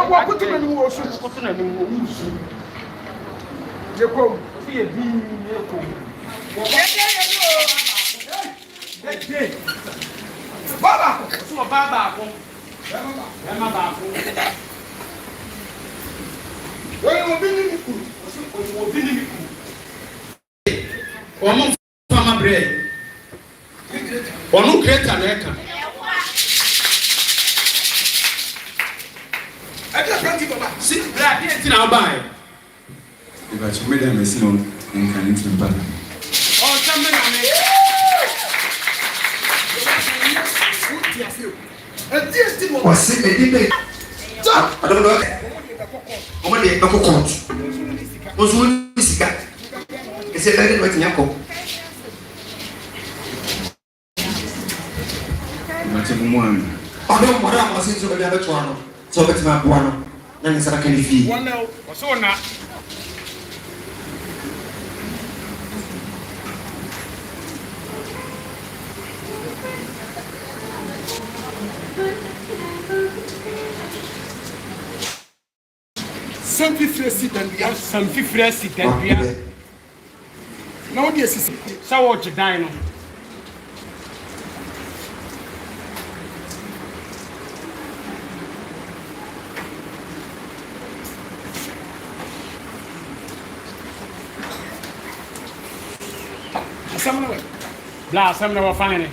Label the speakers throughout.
Speaker 1: What put him in was put him in you come, see a beam, you come. Baba, so Baba, Emma, where will be one farmer bread. One great American. I just can't give up. See, black in our buy. If I made them a slow and can eat them better. Oh, something was it a debate? I don't know. I'm going to go court. Was one cigar. It's a very much yako. Although Madame was into the other one, so it's my one. Then it's a candy fee. One now, so now. Some people sit and we have some people sit and we have. Now, this is so what you dine. Some never find it.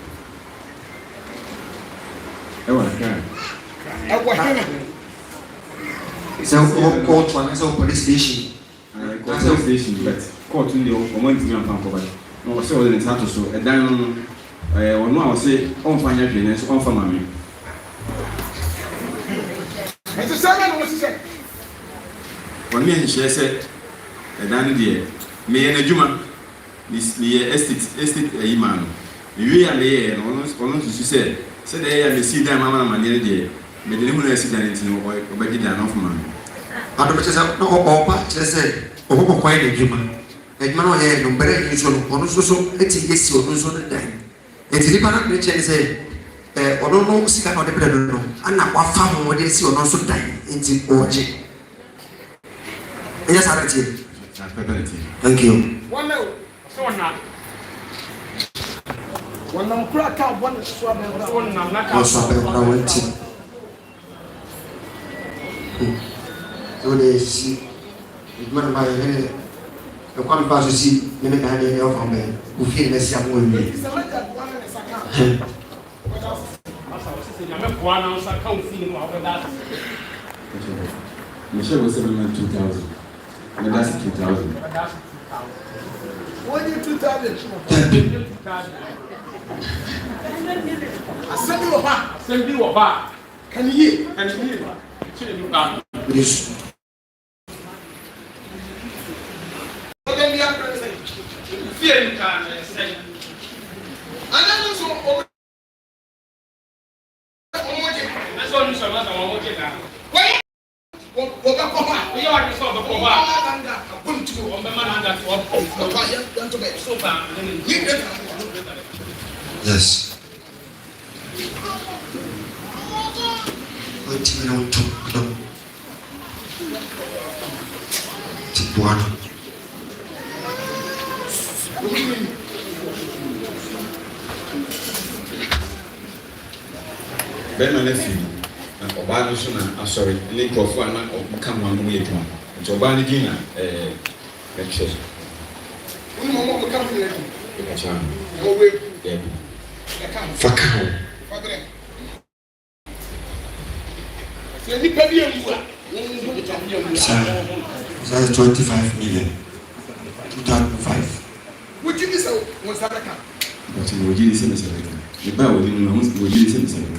Speaker 1: It's a court one, it's a police station. Police station, but court in the moment to be on Pampa. No, so then it's hard to show. And then, one more say, on final cleaners, on for mammy. Mr. Simon, what's he say? One man, she said, a dandy dear, me and a Juma. This estate a man. You are there, and almost you said they are the seed and mamma and the day. But the woman is sitting or better than off man. I don't know, no, patch, I said, or quite a human. And man, I had no better is on so it's yes or no sooner than. It's a different nature, say, or no, sick on the pedal. And now what found what is your non so dying into orgy. Yes, I did. Thank you. One no. So now, one no crack out one swab and one not swab and went to. So they see, it's not my head. The one pass to see, you make a hand of me, who feel the same with me. Michelle was 2,000. And that's 2,000. What is 2,000? Assembly of bar. Can you hear? Can you hear? Yes. Fearing can say. And then also, I saw you some other one. Wait. What about we are the sort of yes. Wait a minute, Tipuano. Ben Malefi, Obano Suna, sorry, link of one come on way to one. Obani Gina, lecture. One come here. Fakao. That's 25 million. 2005. What did you say? Was that a car? But you will give the same. The bar will give the same.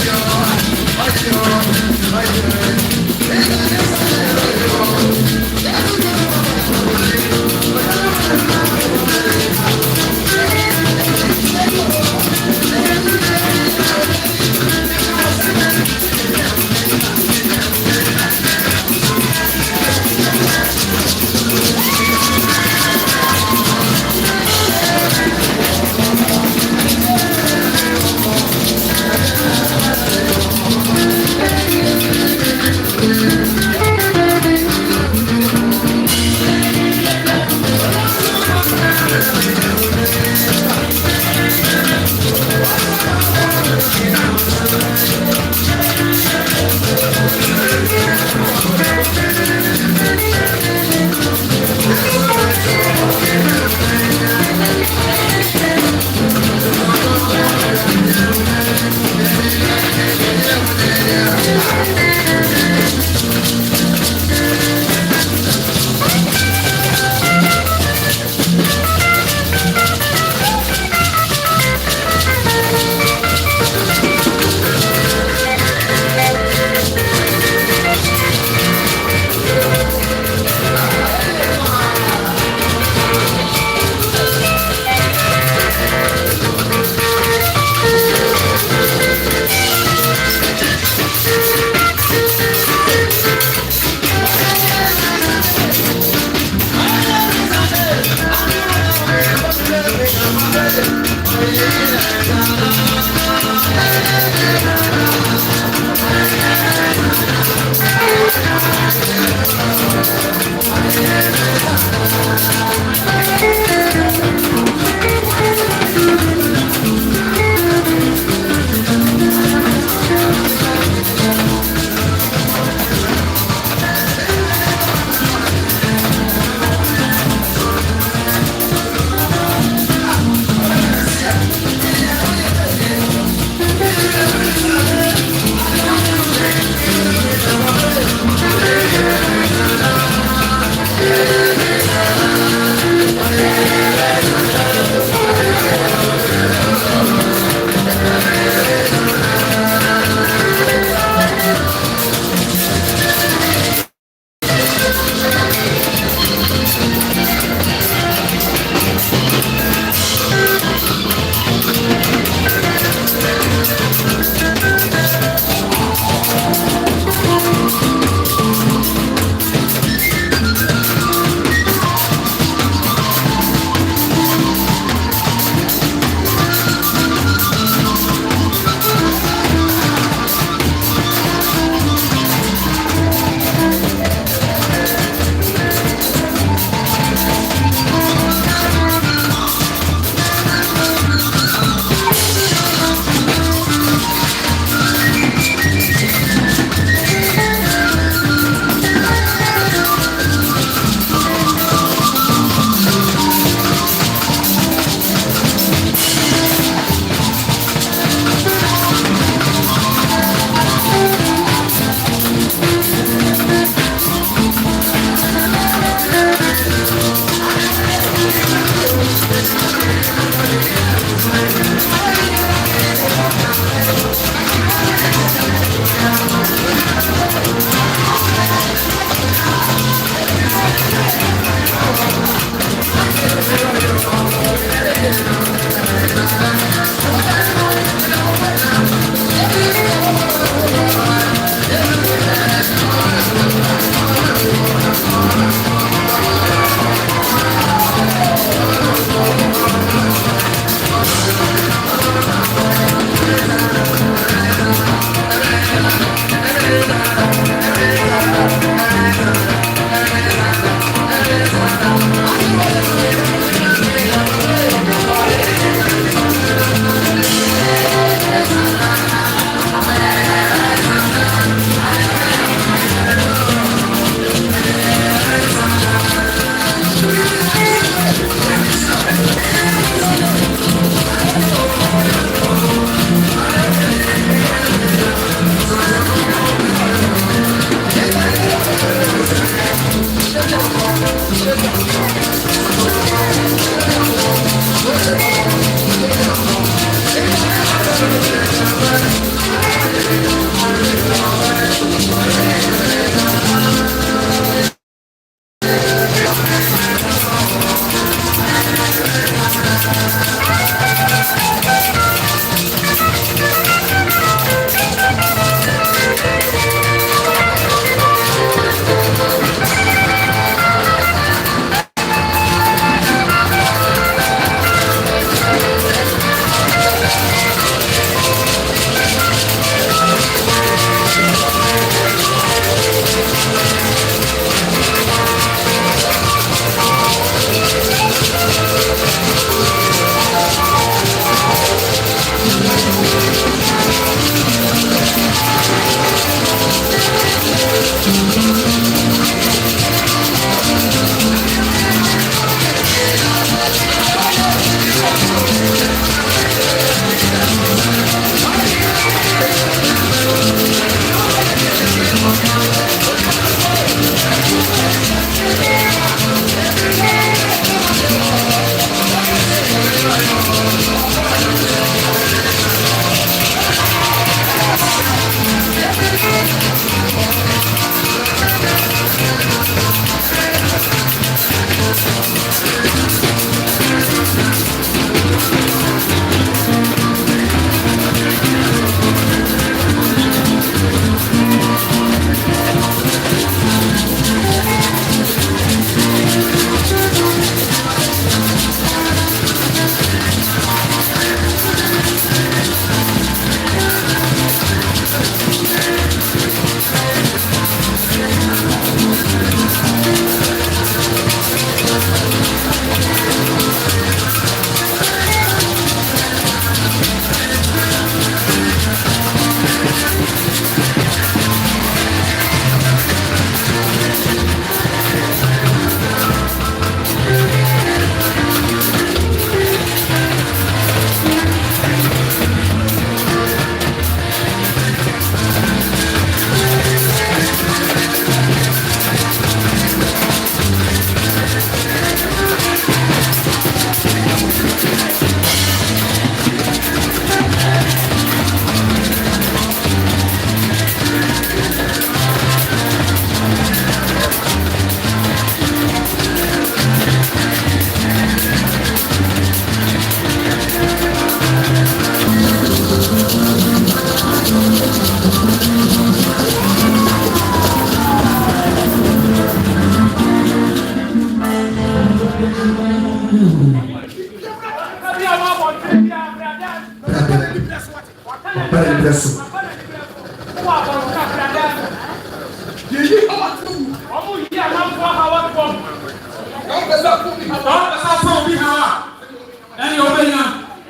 Speaker 2: Yo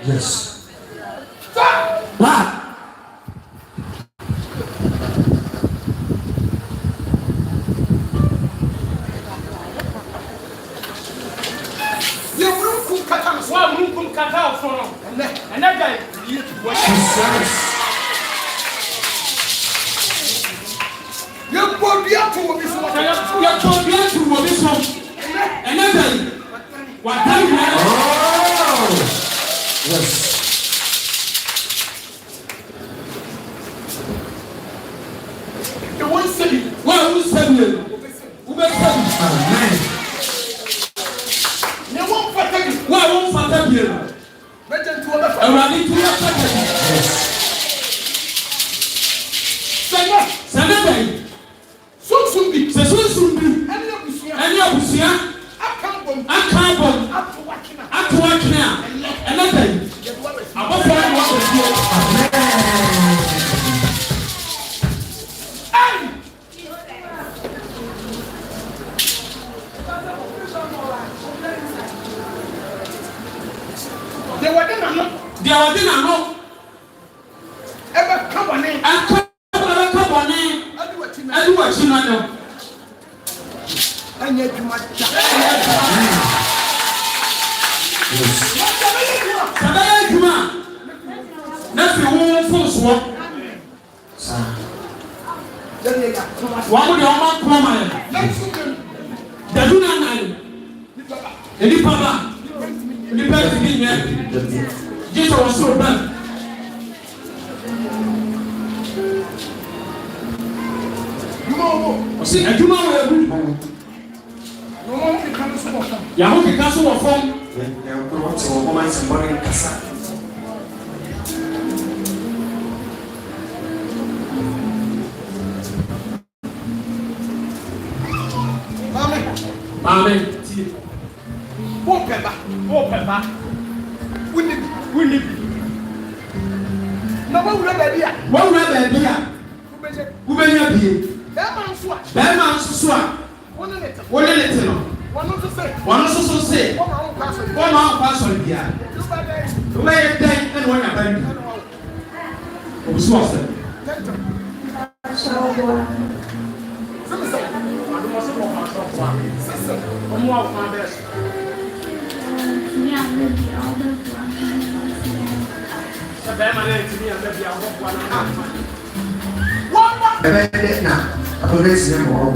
Speaker 2: Yes. What? Ɔsi adwuma wɔ ebu. Yàwó kìka so wɔ fam.
Speaker 3: Yàwó ti wɔ fam ayé mbɔre nkasa.
Speaker 2: Maame.
Speaker 4: Wọ́n pẹ̀ba. Wúni bi. Na wọ́n wúlò bẹ̀ẹ̀bi a.
Speaker 2: Wúbẹ̀yẹ bìí.
Speaker 4: Bẹ́ẹ̀ma nso a. Wọ́n ní
Speaker 2: ne ti no.
Speaker 4: Wọ́n
Speaker 2: soso se. Wọ́n máa ń kọ́ asọ̀rọ̀ bìí a. Wúbẹ̀yẹ dẹ́n ẹni wọ́n yà bá yìí. Òbísí wọ̀ sẹ́.
Speaker 3: Na apolisi na mo.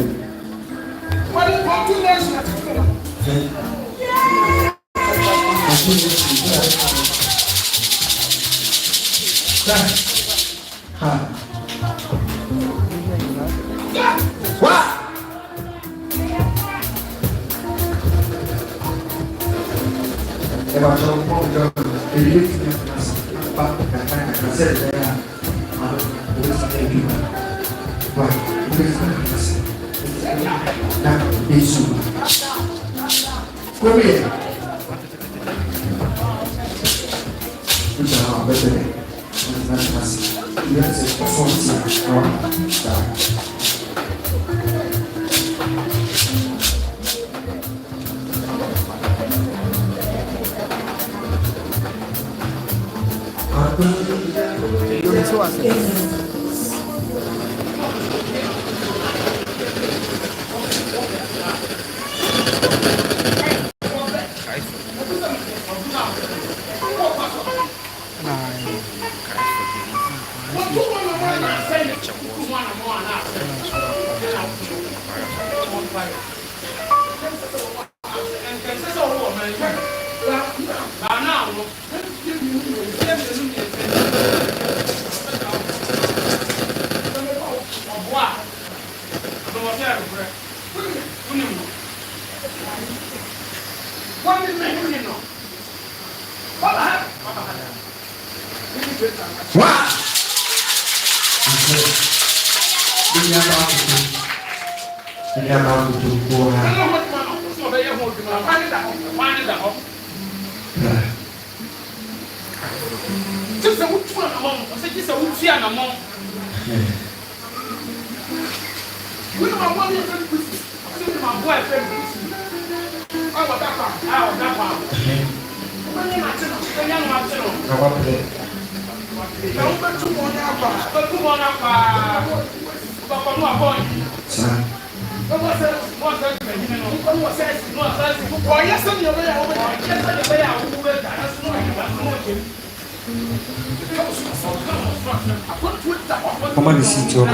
Speaker 3: Comment les situations?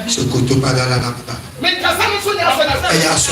Speaker 3: Ce couteau pas dans la lampe. Mais il y a ça.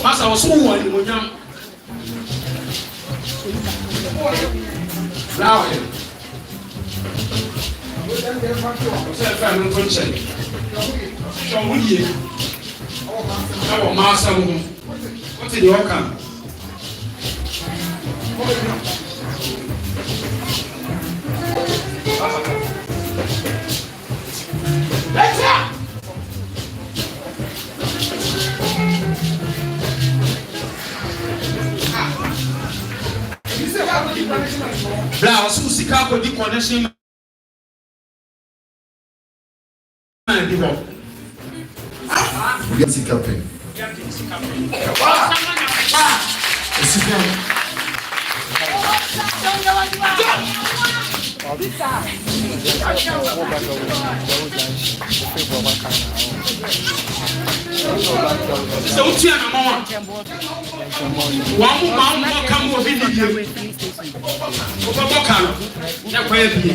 Speaker 2: Masa was so one when young. Flower. What's in your camp? also sika ko di connection man di ho
Speaker 3: get sika pen sika
Speaker 2: so tia na mama wa mu kam wo bi di o bo kan ya kwa bi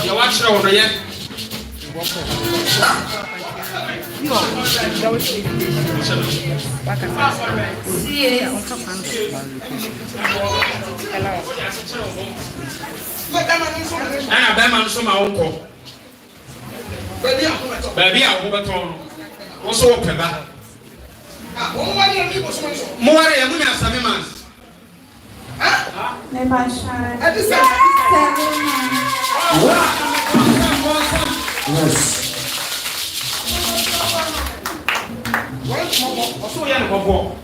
Speaker 2: ya wa chira wo ye ana ba man so ma wonko baby a wo beton wo so wo peba mo ware ya mu nya 7 months
Speaker 4: Ne başa.
Speaker 3: yes
Speaker 2: also ya no bobo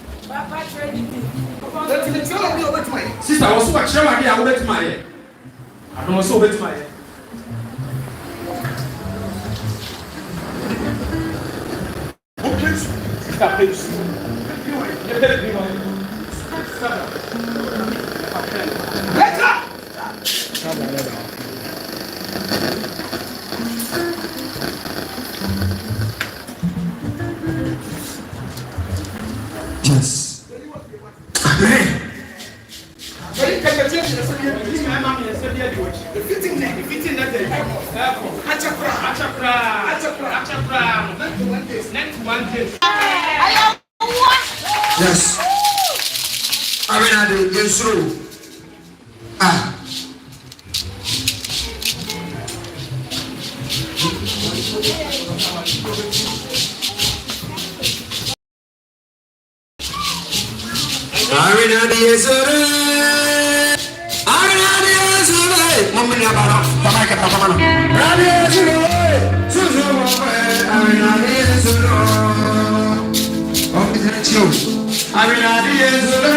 Speaker 2: sister also wa chere wa dia wo betima ye adon also betima ye please
Speaker 3: yes yes Arena de Yesro Arena de Yesro Mami na bara baba ka papa na Radio Yesro Suzo Arena de Yesro Arena de Yesro